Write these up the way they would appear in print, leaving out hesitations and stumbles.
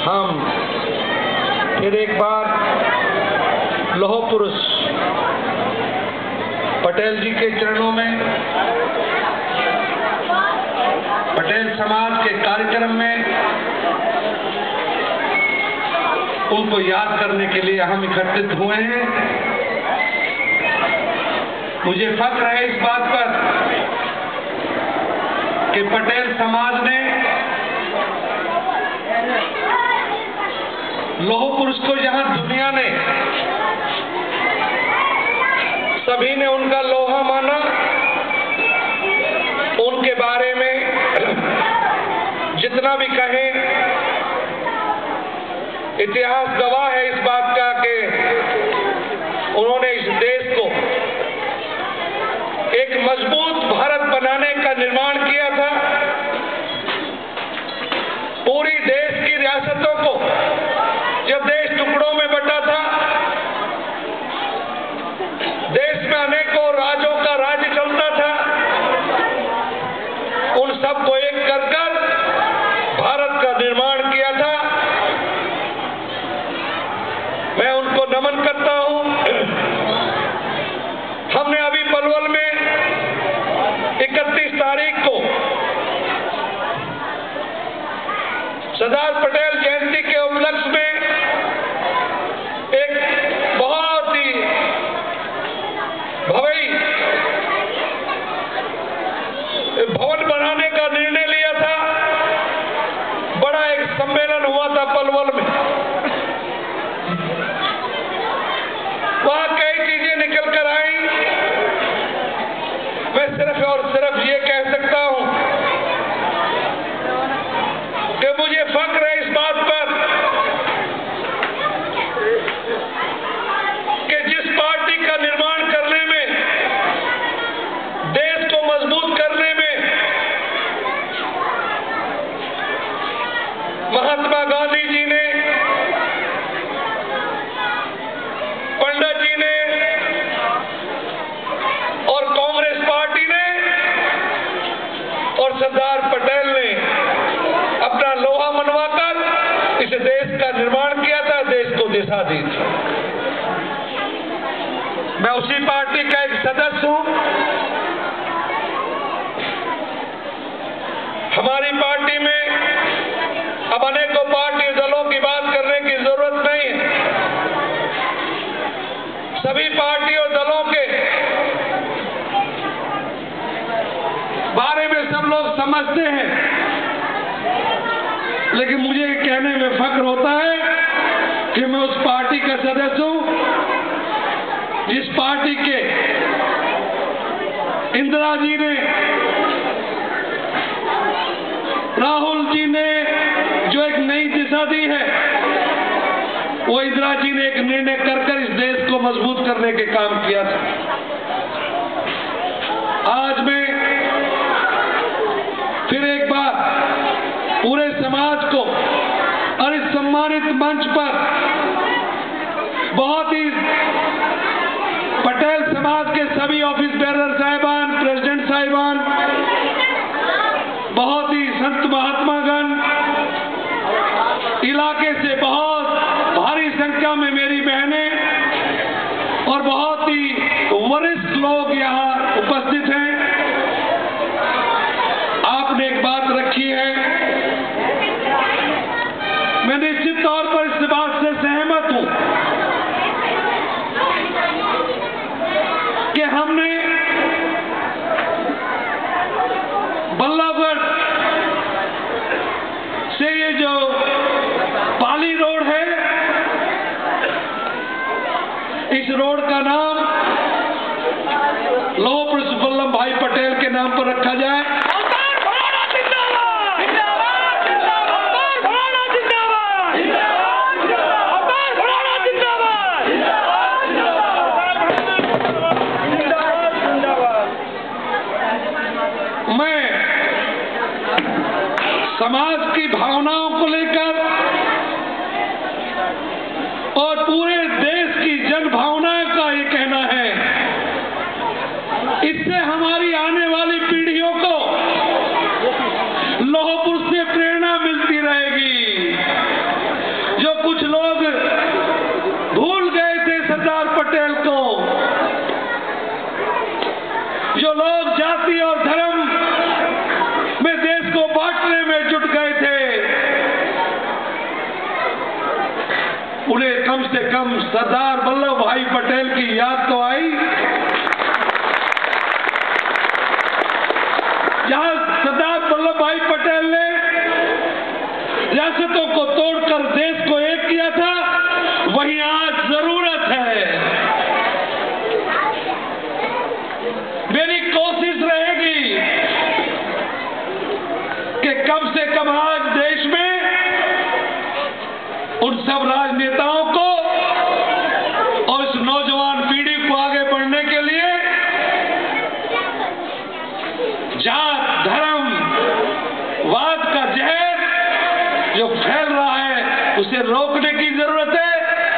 हम फिर एक बार लौह पुरुष पटेल जी के चरणों में, पटेल समाज के कार्यक्रम में उनको याद करने के लिए हम एकत्रित हुए हैं। मुझे फख्र है इस बात पर कि पटेल समाज ने लौह पुरुष को जहां दुनिया ने, सभी ने उनका लोहा माना, उनके बारे में जितना भी कहें, इतिहास गवाह है इस बात का कि उन्होंने इस देश को एक मजबूत भारत बनाने का निर्माण किया था। पूरी देश की रियासतों को जब देश टुकड़ों में बंटा था, देश में अनेकों राज्यों का राज्य चलता था, उन सबको एक कर भारत का निर्माण किया था। मैं उनको नमन करता हूं। हमने अभी पलवल में 31 तारीख को सरदार पटेल जयंती के उपलक्ष्य में एक बहुत ही भवन बनाने का निर्णय लिया था। बड़ा एक सम्मेलन हुआ था पलवल में। वहां कई चीजें निकल कर आई। मैं सिर्फ और सिर्फ ये कह सकता हूं कि मुझे फख्र है इस बात पर कि जिस पार्टी का निर्माण करने में, देश को मजबूत करने में महात्मा गांधी जी ने, पंडित जी ने और कांग्रेस पार्टी ने और सरदार पटेल ने अपना लोहा मनवाकर इस देश का निर्माण किया था, देश को दिशा दी थी। मैं उसी पार्टी का एक सदस्य हूं। हमारी पार्टी में अब अनेकों पार्टी दलों की बात करने की जरूरत नहीं है। सभी पार्टियों दलों के बारे में सब लोग समझते हैं, लेकिन मुझे कहने में फख्र होता है कि मैं उस पार्टी का सदस्य हूं जिस पार्टी के इंदिरा जी ने, राहुल जी ने जो एक नई दिशा दी है, वो इंदिरा जी ने एक निर्णय कर इस देश को मजबूत करने के काम किया था। आज मैं फिर एक बार पूरे समाज को और इस सम्मानित मंच पर बहुत ही पटेल समाज के सभी ऑफिस बेरर साहिबान, प्रेसिडेंट साहिबान, बहुत ही संत महात्मागण, इलाके से बहुत भारी संख्या में मेरी बहनें और बहुत ही वरिष्ठ लोग यहाँ उपस्थित हैं। आपने एक बात रखी है, मैं निश्चित तौर पर इस बात से सहमत हूं कि हमने बल्लभगढ़ से ये जो पाली रोड है, इस रोड का नाम लौह पुरुष वल्लभ भाई पटेल के नाम पर रखा जाए। मैं समाज की भावनाओं को लेकर और पूरे देश की जन भावना का ये कहना है, इससे हमारी आने वाली पीढ़ियों को लौह पुरुष से प्रेरणा मिलती रहेगी। उन्हें कम से कम सरदार वल्लभ भाई पटेल की याद तो आई। जहां सरदार वल्लभ भाई पटेल ने रियासतों को तोड़कर देश को एक किया था, वहीं आज जरूरत है। मेरी कोशिश रहेगी कि कम से कम आज देश में उन सब राजनेताओं को और इस नौजवान पीढ़ी को आगे बढ़ने के लिए जात धर्म वाद का जहर जो फैल रहा है उसे रोकने की जरूरत है।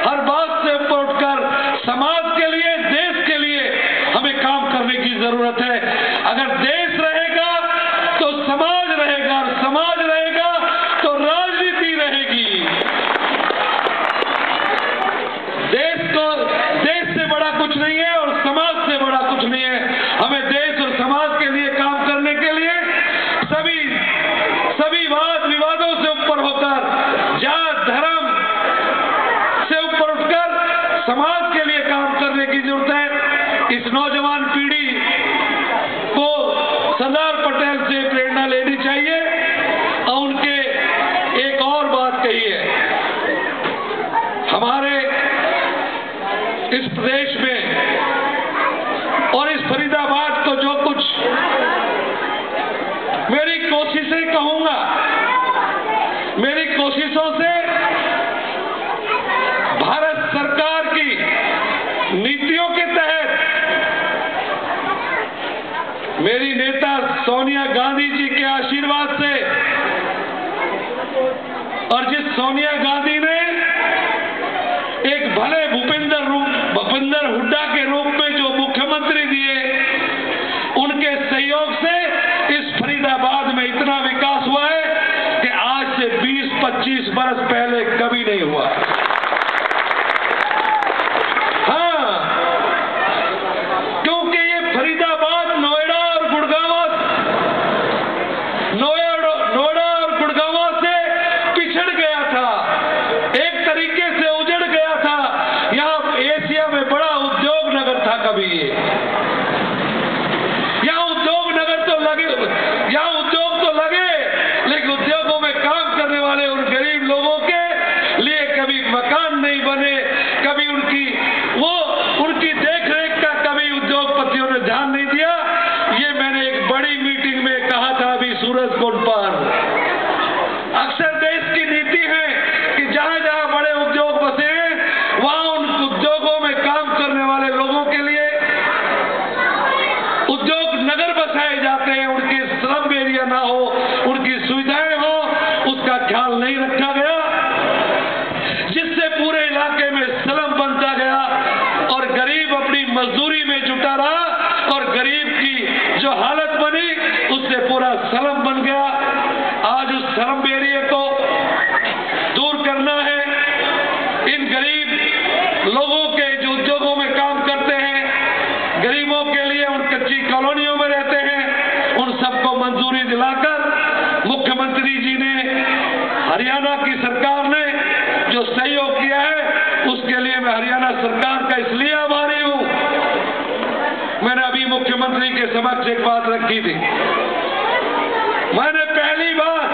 हर बात से ऊपर उठकर समाज के लिए, देश के लिए हमें काम करने की जरूरत है। अगर देश रहेगा तो समाज रहेगा, और समाज रहेगा तो राजनीति रहेगी। देश से बड़ा कुछ नहीं है और समाज से बड़ा कुछ नहीं है। हमें देश और समाज के लिए काम करने के लिए सभी वाद विवादों से ऊपर होकर, जात धर्म से ऊपर उठकर समाज के लिए काम करने की जरूरत है। इस नौजवान पीढ़ी को सरदार पटेल से प्रेरणा लेनी चाहिए। और उनके एक और बात कही है, हमारे इस प्रदेश में और इस फरीदाबाद को जो कुछ मेरी कोशिशें कहूंगा, मेरी कोशिशों से भारत सरकार की नीतियों के तहत मेरी नेता सोनिया गांधी जी के आशीर्वाद से, और जिस सोनिया गांधी ने एक भले भूपेंद्र हुड्डा के रूप में जो मुख्यमंत्री दिए, उनके सहयोग से इस फरीदाबाद में इतना विकास हुआ है कि आज से 20-25 बरस पहले कभी नहीं हुआ। हाँ, क्योंकि ये फरीदाबाद नोएडा और गुड़गांव से पिछड़ गया था, एक तरीके से उजड़ गया था। यहाँ एशिया में बड़ा उद्योग नगर था कभी ये। यहाँ उद्योग तो लगे, लेकिन उद्योगों में काम करने वाले उन गरीब लोगों के लिए कभी मकान नहीं बने, कभी उनकी देखरेख का कभी उद्योगपतियों ने ध्यान नहीं दिया। ये मैंने एक बड़ी मीटिंग में कहा था अभी सूरजकुंड पर। अक्सर देश की नीति है कि जहां जहां बड़े उद्योग बसे हैं, वहां उन उद्योगों में काम करने वाले लोगों के लिए उद्योग नगर बसाए जाते हैं, उनके स्लम एरिया ना हो, उनकी सुविधाएं हो, उसका ख्याल नहीं रखा गया, जिससे पूरे इलाके में स्लम बनता गया और गरीब अपनी मजदूरी में जुटा रहा, और गरीब की जो हालत बनी उससे पूरा स्लम बन गया। आज उस स्लम एरिया को दूर करना है। इन गरीब लोगों के जो उद्योगों में काम करते हैं, गरीबों के लिए उन कच्ची कॉलोनियों में रहते हैं, उन सबको मंजूरी दिलाकर मुख्यमंत्री जी ने, हरियाणा की सरकार ने जो सहयोग किया है, उसके लिए मैं हरियाणा सरकार का इसलिए आभारी हूं। मैंने अभी मुख्यमंत्री के समक्ष एक बात रखी थी। मैंने पहली बार,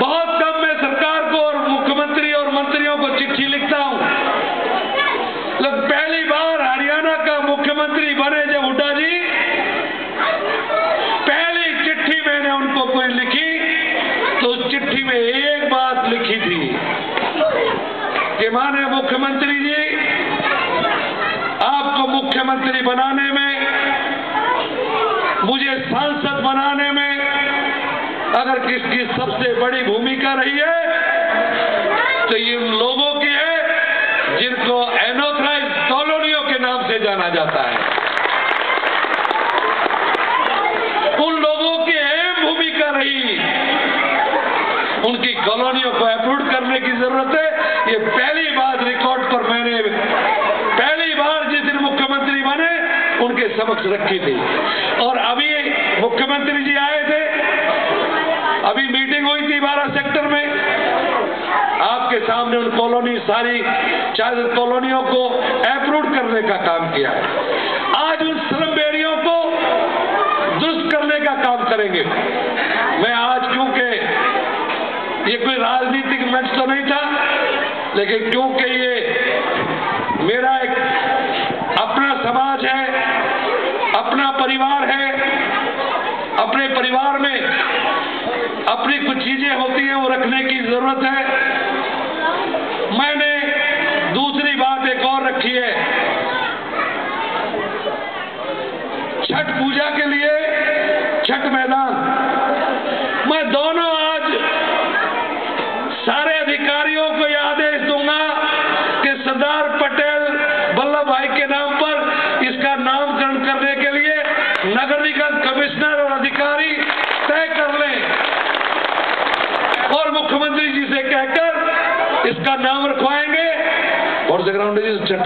बहुत कम मैं सरकार को और मुख्यमंत्री और मंत्रियों को चिट्ठी लिखता हूं, लेकिन पहली बार हरियाणा का मुख्यमंत्री बने जब हुड्डा जी, पहली चिट्ठी मैंने उनको कोई लिखी तो उस चिट्ठी में एक बात लिखी थी कि माननीय मुख्यमंत्री जी, आपको मुख्यमंत्री बनाने में, मुझे सांसद बनाने में अगर किसकी सबसे बड़ी भूमिका रही है तो ये उन लोगों की है जिनको अनऑथराइज्ड कॉलोनियों के नाम से जाना जाता है। उन लोगों की अहम भूमिका रही, उनकी कॉलोनियों को अप्रूव करने की जरूरत है। ये पहली बात रिकॉर्ड पर मैंने पहली बार जिस दिन मुख्यमंत्री बने उनके समक्ष रखी थी। और अभी मुख्यमंत्री जी आए थे, अभी मीटिंग हुई थी 12 सेक्टर में, आप आपके सामने उन कॉलोनी सारी 40 कॉलोनियों को अप्रूव करने का काम किया है। आज उन स्लम एरियो को दुरुस्त करने का काम करेंगे। मैं आज, क्योंकि ये कोई राजनीतिक मंच तो नहीं था, लेकिन क्योंकि ये मेरा एक अपना समाज है, अपना परिवार है, अपने परिवार में अपनी कुछ चीजें होती हैं वो रखने की जरूरत है। मैंने दूसरी बात एक और रखी है, छठ पूजा के लिए छठ मैदान। मैं दोनों आज सारे अधिकारियों को यह आदेश दूंगा कि सरदार पटेल वल्लभ भाई के नाम पर इसका नामकरण करने के लिए नगर निगम कमिश्नर और अधिकारी तय कर लें और मुख्यमंत्री जी से कहकर इसका नाम रखवाएंगे। और जगराउंड छठ